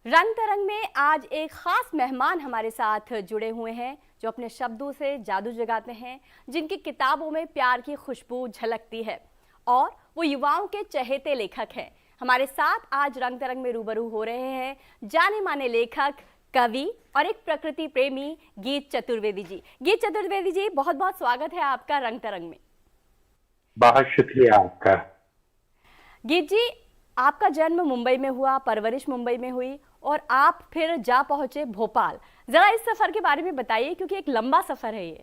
रंग तरंग में आज एक खास मेहमान हमारे साथ जुड़े हुए हैं जो अपने शब्दों से जादू जगाते हैं, जिनकी किताबों में प्यार की खुशबू झलकती है और वो युवाओं के चहेते लेखक हैं। हमारे साथ आज रंग तरंग में रूबरू हो रहे हैं जाने माने लेखक, कवि और एक प्रकृति प्रेमी गीत चतुर्वेदी जी। गीत चतुर्वेदी जी, बहुत बहुत स्वागत है आपका रंग तरंग में। बहुत शुक्रिया आपका। गीत जी, आपका जन्म मुंबई में हुआ, परवरिश मुंबई में हुई और आप फिर जा पहुंचे भोपाल। जरा इस सफर के बारे में बताइए, क्योंकि एक लंबा सफर है ये।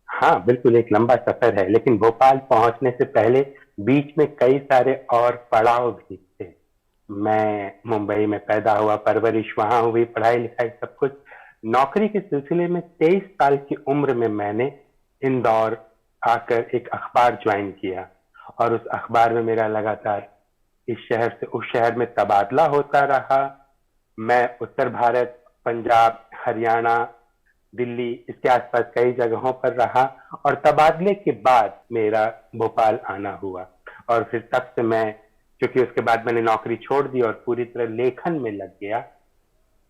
हाँ, बिल्कुल एक लंबा सफर है, लेकिन भोपाल पहुंचने से पहले बीच में कई सारे और पड़ाव भी थे। मैं मुंबई में पैदा हुआ, परवरिश वहां हुई, पढ़ाई लिखाई सब कुछ। नौकरी के सिलसिले में 23 साल की उम्र में मैंने इंदौर आकर एक अखबार ज्वाइन किया और उस अखबार में मेरा लगातार इस शहर से उस शहर में तबादला होता रहा। मैं उत्तर भारत, पंजाब, हरियाणा, दिल्ली, इसके आसपास कई जगहों पर रहा और तबादले के बाद मेरा भोपाल आना हुआ। और फिर तब से मैं, क्योंकि उसके बाद मैंने नौकरी छोड़ दी और पूरी तरह लेखन में लग गया,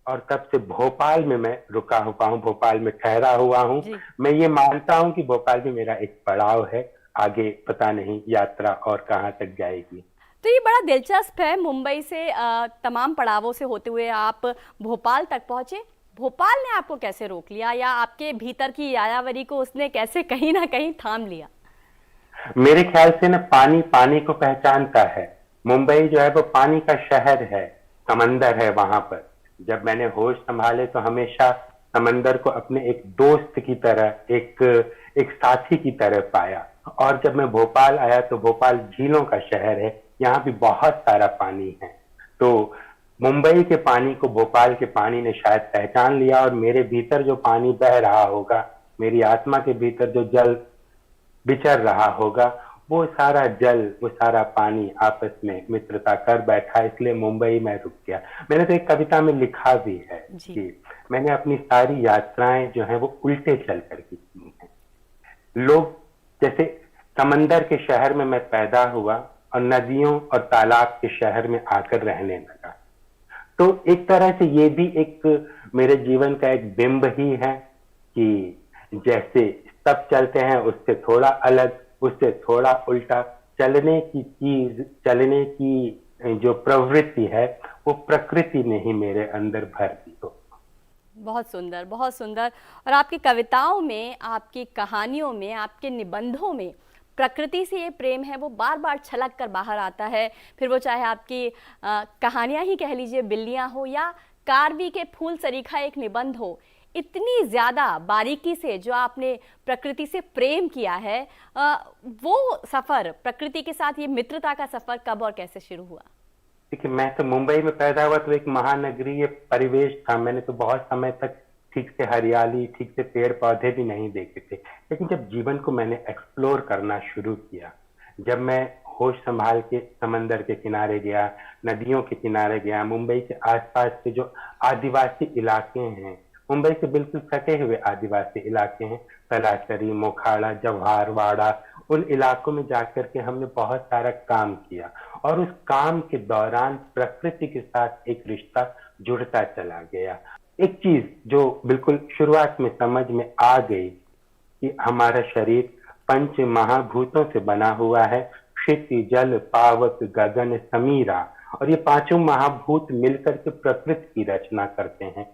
और तब से भोपाल में मैं रुका हुआ हूँ, भोपाल में ठहरा हुआ हूँ। जी। मैं ये मानता हूँ कि भोपाल भी मेरा एक पड़ाव है, आगे पता नहीं यात्रा और कहाँ तक जाएगी। तो ये बड़ा दिलचस्प है, मुंबई से तमाम पड़ावों से होते हुए आप भोपाल तक पहुंचे। भोपाल ने आपको कैसे रोक लिया, या आपके भीतर की यायावरी को उसने कैसे कहीं ना कहीं थाम लिया? मेरे ख्याल से ना, पानी पानी को पहचानता है। मुंबई जो है वो पानी का शहर है, समंदर है वहां पर। जब मैंने होश संभाले तो हमेशा समंदर को अपने एक दोस्त की तरह, एक एक साथी की तरह पाया। और जब मैं भोपाल आया तो भोपाल झीलों का शहर है, यहाँ भी बहुत सारा पानी है। तो मुंबई के पानी को भोपाल के पानी ने शायद पहचान लिया, और मेरे भीतर जो पानी बह रहा होगा, मेरी आत्मा के भीतर जो जल बिचर रहा होगा, वो सारा जल, वो सारा पानी आपस में मित्रता कर बैठा। इसलिए मुंबई में रुक गया। मैंने तो एक कविता में लिखा भी है जी। कि मैंने अपनी सारी यात्राएं जो है वो उल्टे चल कर की हैं। लोग जैसे, समंदर के शहर में मैं पैदा हुआ और नदियों और तालाब के शहर में आकर रहने लगा। तो एक तरह से ये भी एक मेरे जीवन का एक बिंब ही है कि जैसे सब चलते हैं, उससे थोड़ा अलग, उससे थोड़ा उल्टा चलने की चीज, चलने की जो प्रवृत्ति है, वो प्रकृति ने ही मेरे अंदर भर दी हो। बहुत सुंदर, बहुत सुंदर। और आपकी कविताओं में, आपकी कहानियों में, आपके निबंधों में प्रकृति से ये प्रेम है, वो बार बार छलक कर बाहर आता है। फिर वो चाहे आपकी कहानियाँ ही कह लीजिए, बिल्लियाँ हो, या कारवी के फूल सरीखा एक निबंध हो, इतनी ज़्यादा बारीकी से जो आपने प्रकृति से प्रेम किया है, वो सफ़र, प्रकृति के साथ ये मित्रता का सफ़र कब और कैसे शुरू हुआ? देखिए, मैं तो मुंबई में पैदा हुआ, तो एक महानगरीय परिवेश था। मैंने तो बहुत समय तक ठीक से हरियाली, ठीक से पेड़ पौधे भी नहीं देखे थे। लेकिन जब जीवन को मैंने एक्सप्लोर करना शुरू किया, जब मैं होश संभाल के समंदर के किनारे गया, नदियों के किनारे गया, मुंबई के आसपास के जो आदिवासी इलाके हैं, मुंबई से बिल्कुल सटे हुए आदिवासी इलाके हैं, तलाचरी, मोखाड़ा, जव्हारवाड़ा, उन इलाकों में जाकर के हमने बहुत सारा काम किया। और उस काम के दौरान प्रकृति के साथ एक रिश्ता जुड़ता चला गया। एक चीज जो बिल्कुल शुरुआत में समझ में आ गई कि हमारा शरीर पंच महाभूतों से बना हुआ है, क्षिति, जल, पावक, गगन, समीरा। और ये पांचों महाभूत मिलकर के प्रकृति की रचना करते हैं।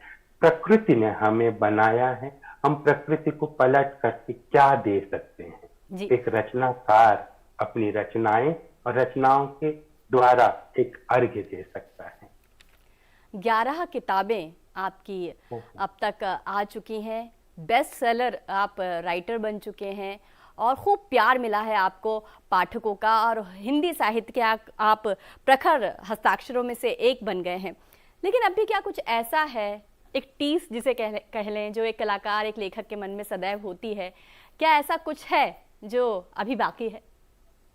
प्रकृति ने हमें बनाया है, हम प्रकृति को पलट करके क्या दे सकते हैं? जी। एक रचनाकार अपनी रचनाएं और रचनाओं के द्वारा एक अर्घ्य दे सकता है। 11 किताबें आपकी अब तक आ चुकी हैं, बेस्ट सेलर आप राइटर बन चुके हैं और खूब प्यार मिला है आपको पाठकों का, और हिंदी साहित्य के आप प्रखर हस्ताक्षरों में से एक बन गए हैं। लेकिन अभी क्या कुछ ऐसा है, एक टीस जिसे कह लें, जो एक कलाकार, एक लेखक के मन में सदैव होती है, क्या ऐसा कुछ है जो अभी बाकी है?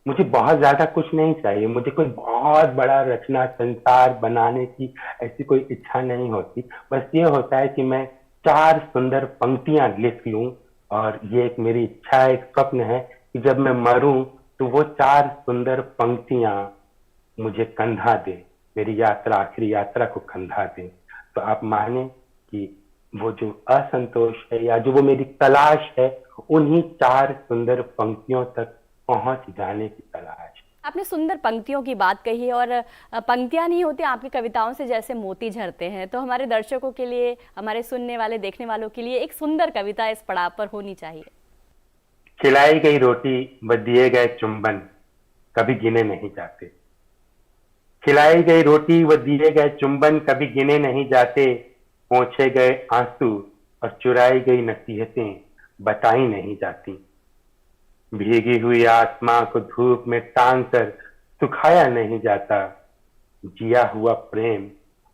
मुझे बहुत ज्यादा कुछ नहीं चाहिए, मुझे कोई बहुत बड़ा रचना संसार बनाने की ऐसी कोई इच्छा नहीं होती। बस ये होता है कि मैं चार सुंदर पंक्तियां लिख लूं, और ये एक मेरी इच्छा है, एक स्वप्न है कि जब मैं मरूं तो वो चार सुंदर पंक्तियां मुझे कंधा दे, मेरी यात्रा, आखिरी यात्रा को कंधा दे। तो आप माने कि वो जो असंतोष है या जो वो मेरी तलाश है, उन्हीं 4 सुंदर पंक्तियों तक पहुंच जाने की तलाश। आपने सुंदर पंक्तियों की बात कही और पंक्तियां नहीं होती, आपकी कविताओं से जैसे मोती झरते हैं। तो हमारे दर्शकों के लिए, हमारे सुनने वाले देखने वालों के लिए एक सुंदर कविता इस पड़ाव पर होनी चाहिए। खिलाई गई रोटी व दिए गए चुंबन कभी गिने नहीं जाते। खिलाई गई रोटी व दिए गए चुंबन कभी गिने नहीं जाते। पोंछे गए आंसू और चुराई गई नसीहतें बताई नहीं जाती। भीगी हुई आत्मा को धूप में टांग कर सुखाया नहीं जाता। जिया हुआ प्रेम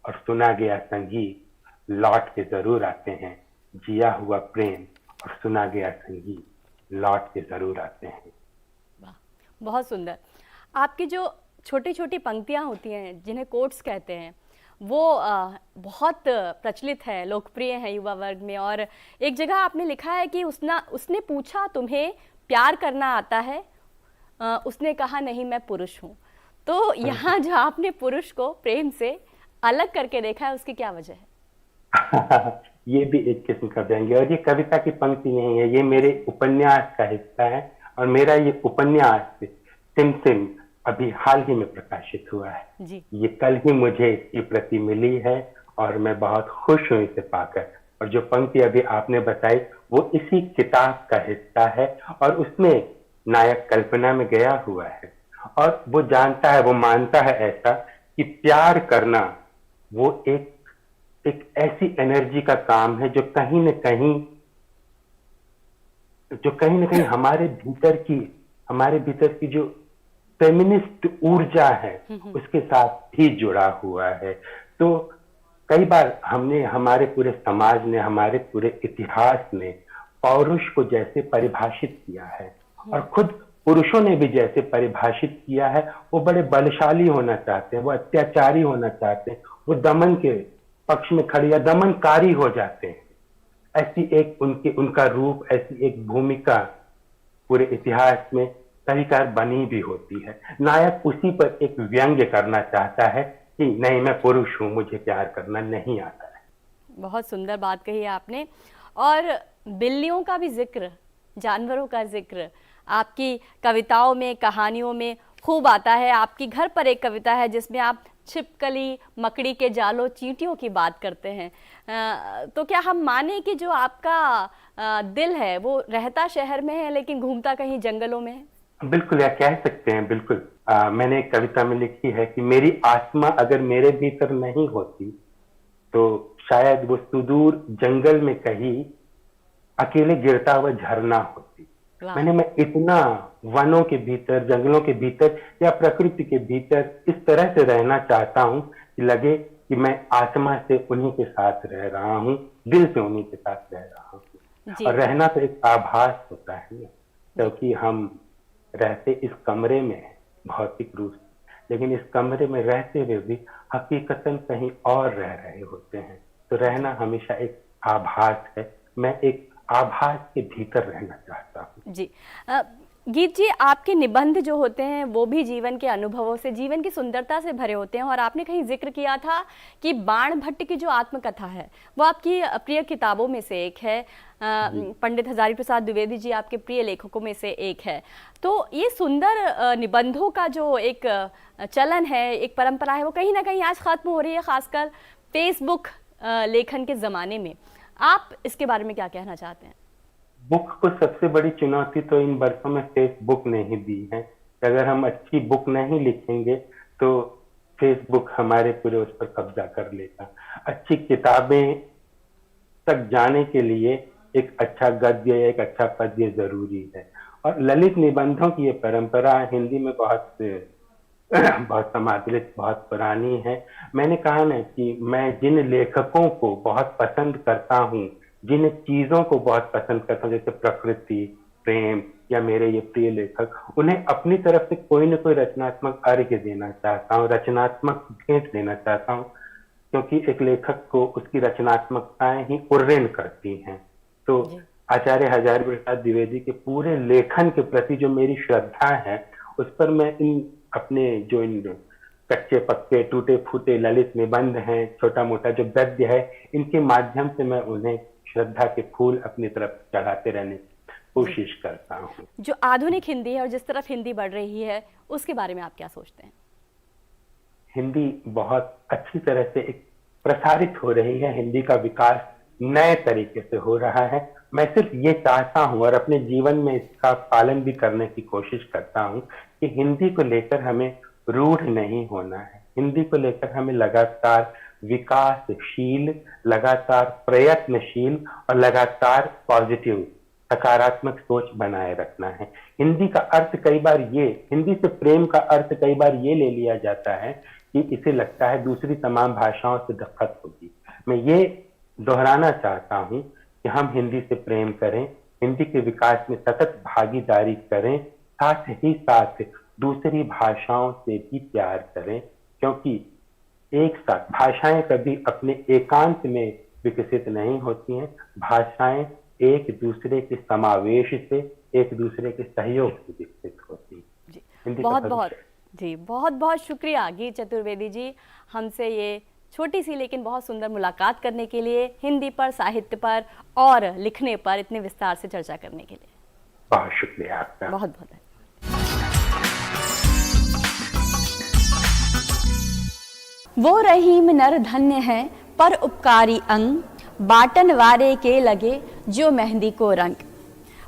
और सुना गया संगीत लौट के जरूर आते हैं। जिया हुआ प्रेम और सुना गया संगीत लौट के जरूर आते हैं। वाह, बहुत सुंदर। आपकी जो छोटी छोटी पंक्तियां होती हैं, जिन्हें कोट्स कहते हैं, वो बहुत प्रचलित है, लोकप्रिय है युवा वर्ग में। और एक जगह आपने लिखा है कि उसने पूछा तुम्हें प्यार करना आता है, उसने कहा नहीं मैं पुरुष हूँ। तो यहाँ जो आपने पुरुष को प्रेम से अलग करके देखा है, उसकी क्या वजह है? ये भी एक किस्म का व्यंग है और ये कविता की पंक्ति नहीं है, ये मेरे उपन्यास का हिस्सा है। और मेरा ये उपन्यास सिम सिम अभी हाल ही में प्रकाशित हुआ है जी। ये कल ही मुझे इसकी प्रति मिली है और मैं बहुत खुश हूँ इसे पाकर। और जो पंक्ति अभी आपने बताई वो इसी किताब का हिस्सा है और उसमें नायक कल्पना में गया हुआ है और वो जानता है, वो मानता है ऐसा कि प्यार करना वो एक ऐसी एनर्जी का काम है जो कहीं न कहीं हमारे भीतर की जो फेमिनिस्ट ऊर्जा है उसके साथ ही जुड़ा हुआ है। तो कई बार हमने, हमारे पूरे समाज ने, हमारे पूरे इतिहास ने पौरुष को जैसे परिभाषित किया है और खुद पुरुषों ने भी जैसे परिभाषित किया है, वो बड़े बलशाली होना चाहते हैं, वो अत्याचारी होना चाहते हैं, वो दमन के पक्ष में खड़े या दमनकारी हो जाते हैं। ऐसी एक उनका रूप, ऐसी एक भूमिका पूरे इतिहास में कई बार बनी भी होती है। नायक उसी पर एक व्यंग्य करना चाहता है कि नहीं मैं पुरुष हूं, मुझे प्यार करना नहीं आता है। बहुत सुंदर बात कही आपने। और बिल्लियों का भी जिक्र, जानवरों का जिक्र आपकी कविताओं में, कहानियों में खूब आता है। आपकी घर पर एक कविता है जिसमें आप छिपकली, मकड़ी के जालों, चींटियों की बात करते हैं। तो क्या हम माने कि जो आपका दिल है वो रहता शहर में है लेकिन घूमता कहीं जंगलों में है? बिल्कुल, या कह सकते हैं बिल्कुल। मैंने एक कविता में लिखी है कि मेरी आत्मा अगर मेरे भीतर नहीं होती तो शायद वो सुदूर जंगल में कहीं अकेले गिरता हुआ झरना होती। मैं इतना वनों के भीतर, जंगलों के भीतर या प्रकृति के भीतर इस तरह से रहना चाहता हूं कि लगे कि मैं आत्मा से उन्हीं के साथ रह रहा हूं, दिल से उन्हीं के साथ रह रहा हूं। और रहना तो एक आभास होता है, क्योंकि हम रहते इस कमरे में है भौतिक रूप से, लेकिन इस कमरे में रहते हुए भी हकीकतन कहीं और रह रहे होते हैं। तो रहना हमेशा एक आभास है। मैं एक आभास के भीतर रहना चाहता हूँ। जी। गीत जी, आपके निबंध जो होते हैं वो भी जीवन के अनुभवों से, जीवन की सुंदरता से भरे होते हैं। और आपने कहीं जिक्र किया था कि बाण भट्ट की जो आत्मकथा है वो आपकी प्रिय किताबों में से एक है। पंडित हजारी प्रसाद द्विवेदी जी आपके प्रिय लेखकों में से एक है। तो ये सुंदर निबंधों का जो एक चलन है, एक परंपरा है, वो कहीं ना कहीं आज खत्म हो रही है, खासकर फेसबुक लेखन के ज़माने में। आप इसके बारे में क्या कहना चाहते हैं? बुक को सबसे बड़ी चुनौती तो इन वर्षों में फेसबुक ने ही दी है। अगर हम अच्छी बुक नहीं लिखेंगे तो फेसबुक हमारे पूरे उस पर कब्जा कर लेगा। अच्छी किताबें तक जाने के लिए एक अच्छा गद्य या एक अच्छा पद्य जरूरी है। और ललित निबंधों की ये परंपरा हिंदी में बहुत समादृत, बहुत पुरानी है। मैंने कहा ना कि मैं जिन लेखकों को बहुत पसंद करता हूँ, जिन चीजों को बहुत पसंद करता हूँ, जैसे प्रकृति, प्रेम या मेरे ये प्रिय लेखक, उन्हें अपनी तरफ से कोई न कोई रचनात्मक अर्घ्य देना चाहता हूँ, रचनात्मक भेंट देना चाहता हूँ, क्योंकि एक लेखक को उसकी रचनात्मकताएं ही उर्रेन करती हैं। तो आचार्य हजारी प्रसाद द्विवेदी के पूरे लेखन के प्रति जो मेरी श्रद्धा है, उस पर मैं इन कच्चे पक्के, टूटे फूटे ललित निबंध हैं, छोटा मोटा जो गद्य है, इनके माध्यम से मैं उन्हें श्रद्धा के फूल अपनी तरफ चढ़ाते रहने की कोशिश करता हूँ। जो आधुनिक हिंदी है और जिस तरफ हिंदी बढ़ रही है, उसके बारे में आप क्या सोचते हैं? हिंदी बहुत अच्छी तरह से एक प्रसारित हो रही है, हिंदी का विकास नए तरीके से हो रहा है। मैं सिर्फ ये चाहता हूँ और अपने जीवन में इसका पालन भी करने की कोशिश करता हूँ कि हिंदी को लेकर हमें रूढ़ नहीं होना है। हिंदी को लेकर हमें लगातार विकासशील, लगातार प्रयत्नशील और लगातार पॉजिटिव, सकारात्मक सोच बनाए रखना है। हिंदी का अर्थ कई बार ये, हिंदी से प्रेम का अर्थ कई बार ये ले लिया जाता है कि इसे लगता है दूसरी तमाम भाषाओं से दखत होगी। मैं ये दोहराना चाहता हूँ कि हम हिंदी से प्रेम करें, हिंदी के विकास में सतत भागीदारी करें, साथ ही साथ दूसरी भाषाओं से भी प्यार करें, क्योंकि एक साथ भाषाएं कभी अपने एकांत में विकसित नहीं होती हैं। भाषाएं एक दूसरे के समावेश से, एक दूसरे के सहयोग से विकसित होती हैं। बहुत बहुत शुक्रिया गीत चतुर्वेदी जी, हमसे ये छोटी सी लेकिन बहुत सुंदर मुलाकात करने के लिए, हिंदी पर, साहित्य पर और लिखने पर इतने विस्तार से चर्चा करने के लिए। बहुत शुक्रिया आपका। बहुत बहुत धन्यवाद। वो रहीम नर धन्य है पर उपकारी अंग, बाटन वारे के लगे जो मेहंदी को रंग।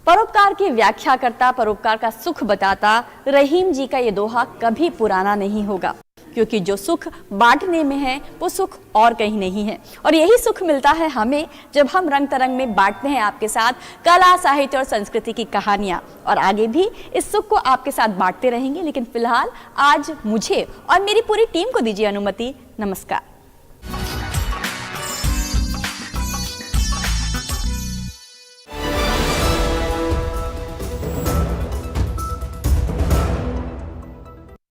परोपकार की व्याख्या करता, परोपकार का सुख बताता रहीम जी का ये दोहा कभी पुराना नहीं होगा, क्योंकि जो सुख बांटने में है वो सुख और कहीं नहीं है। और यही सुख मिलता है हमें जब हम रंग तरंग में बांटते हैं आपके साथ कला, साहित्य और संस्कृति की कहानियां। और आगे भी इस सुख को आपके साथ बांटते रहेंगे, लेकिन फिलहाल आज मुझे और मेरी पूरी टीम को दीजिए अनुमति। नमस्कार।